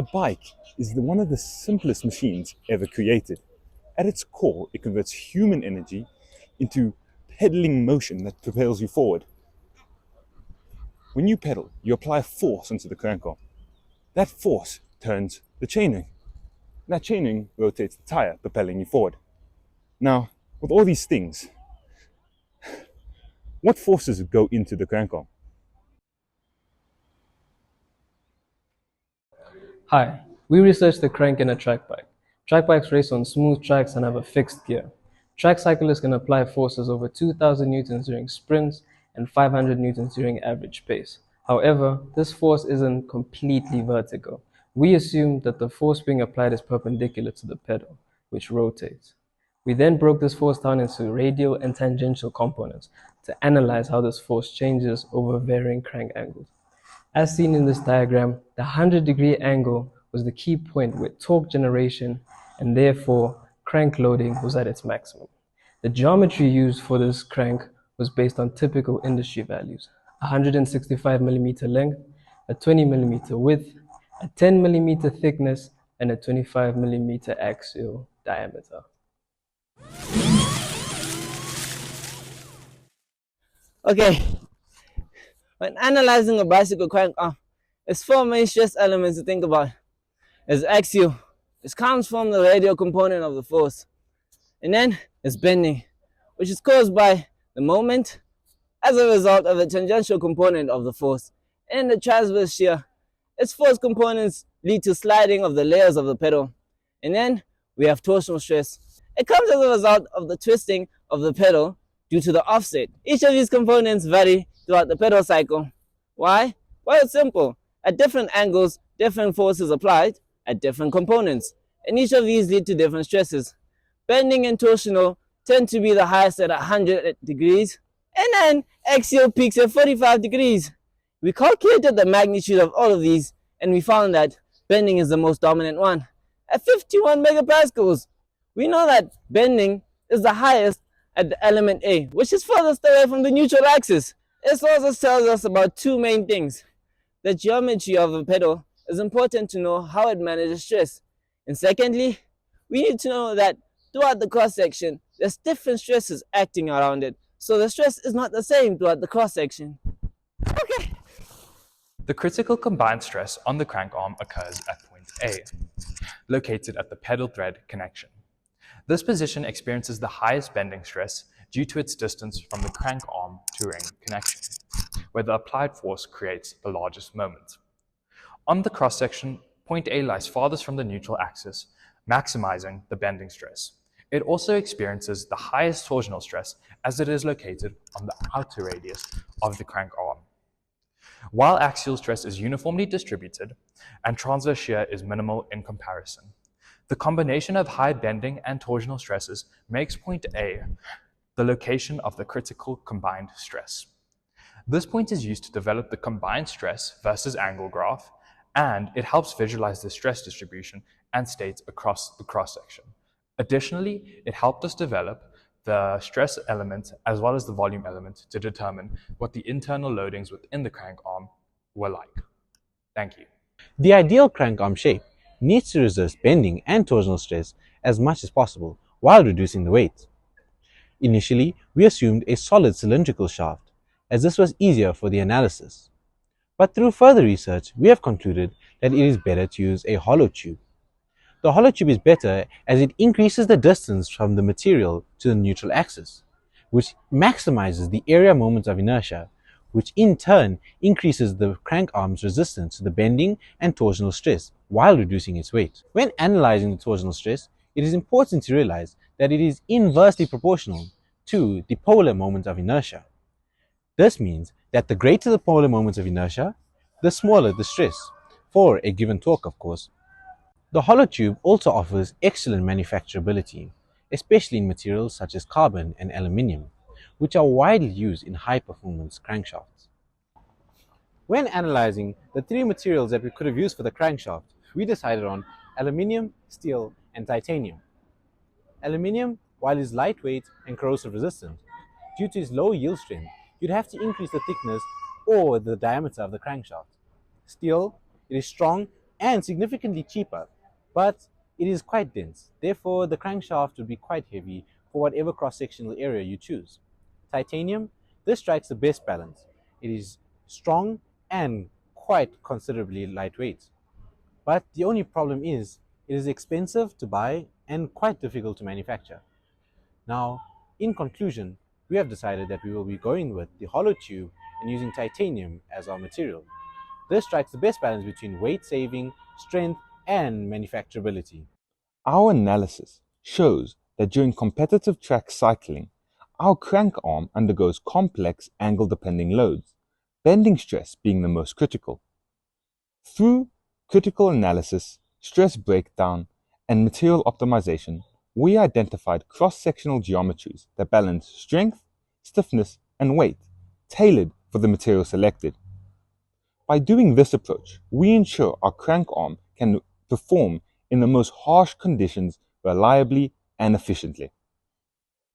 A bike is one of the simplest machines ever created. At its core, it converts human energy into pedaling motion that propels you forward. When you pedal, you apply force onto the crank arm. That force turns the chainring. That chainring rotates the tire, propelling you forward. Now, with all these things, what forces go into the crank arm? Hi, we researched the crank in a track bike. Track bikes race on smooth tracks and have a fixed gear. Track cyclists can apply forces over 2,000 newtons during sprints and 500 newtons during average pace. However, this force isn't completely vertical. We assume that the force being applied is perpendicular to the pedal, which rotates. We then broke this force down into radial and tangential components to analyze how this force changes over varying crank angles. As seen in this diagram, the 100-degree angle was the key point where torque generation and therefore crank loading was at its maximum. The geometry used for this crank was based on typical industry values: 165 millimeter length, a 20 millimeter width, a 10 millimeter thickness, and a 25 millimeter axial diameter. Okay, when analyzing a bicycle crank arm, there's four main stress elements to think about. There's axial, which comes from the radial component of the force. And then there's bending, which is caused by the moment as a result of the tangential component of the force. And the transverse shear, its force components lead to sliding of the layers of the pedal. And then we have torsional stress. It comes as a result of the twisting of the pedal due to the offset. Each of these components vary throughout the pedal cycle. Why? Well, it's simple. At different angles, different forces applied at different components, and each of these lead to different stresses. Bending and torsional tend to be the highest at 100 degrees, and then axial peaks at 45 degrees. We calculated the magnitude of all of these, and we found that bending is the most dominant one, at 51 megapascals. We know that bending is the highest at the element A, which is furthest away from the neutral axis. This also tells us about two main things. The geometry of a pedal is important to know how it manages stress. And secondly, we need to know that throughout the cross-section, there's different stresses acting around it. So the stress is not the same throughout the cross-section. Okay. The critical combined stress on the crank arm occurs at point A, located at the pedal thread connection. This position experiences the highest bending stress due to its distance from the crank arm to ring connection, where the applied force creates the largest moment. On the cross-section, point A lies farthest from the neutral axis, maximizing the bending stress. It also experiences the highest torsional stress as it is located on the outer radius of the crank arm. While axial stress is uniformly distributed and transverse shear is minimal in comparison, the combination of high bending and torsional stresses makes point A the location of the critical combined stress. This point is used to develop the combined stress versus angle graph, and it helps visualize the stress distribution and states across the cross-section. Additionally, it helped us develop the stress element as well as the volume element to determine what the internal loadings within the crank arm were like. Thank you. The ideal crank arm shape needs to resist bending and torsional stress as much as possible while reducing the weight. Initially, we assumed a solid cylindrical shaft, as this was easier for the analysis. But through further research, we have concluded that it is better to use a hollow tube. The hollow tube is better as it increases the distance from the material to the neutral axis, which maximizes the area moment of inertia, which in turn increases the crank arm's resistance to the bending and torsional stress while reducing its weight. When analyzing the torsional stress, it is important to realize that it is inversely proportional to the polar moment of inertia. This means that the greater the polar moment of inertia, the smaller the stress, for a given torque of course. The hollow tube also offers excellent manufacturability, especially in materials such as carbon and aluminium, which are widely used in high-performance crankshafts. When analyzing the three materials that we could have used for the crankshaft, we decided on aluminium, steel, and titanium. Aluminium, while it is lightweight and corrosive resistant, due to its low yield strength, you'd have to increase the thickness or the diameter of the crankshaft. Steel, it is strong and significantly cheaper, but it is quite dense. Therefore, the crankshaft would be quite heavy for whatever cross-sectional area you choose. Titanium, this strikes the best balance. It is strong and quite considerably lightweight. But the only problem is, it is expensive to buy and quite difficult to manufacture. Now, in conclusion, we have decided that we will be going with the hollow tube and using titanium as our material. This strikes the best balance between weight saving, strength, and manufacturability. Our analysis shows that during competitive track cycling, our crank arm undergoes complex angle-depending loads, bending stress being the most critical. Through critical analysis, stress breakdown, and material optimization, we identified cross-sectional geometries that balance strength, stiffness, and weight, tailored for the material selected. By doing this approach, we ensure our crank arm can perform in the most harsh conditions reliably and efficiently.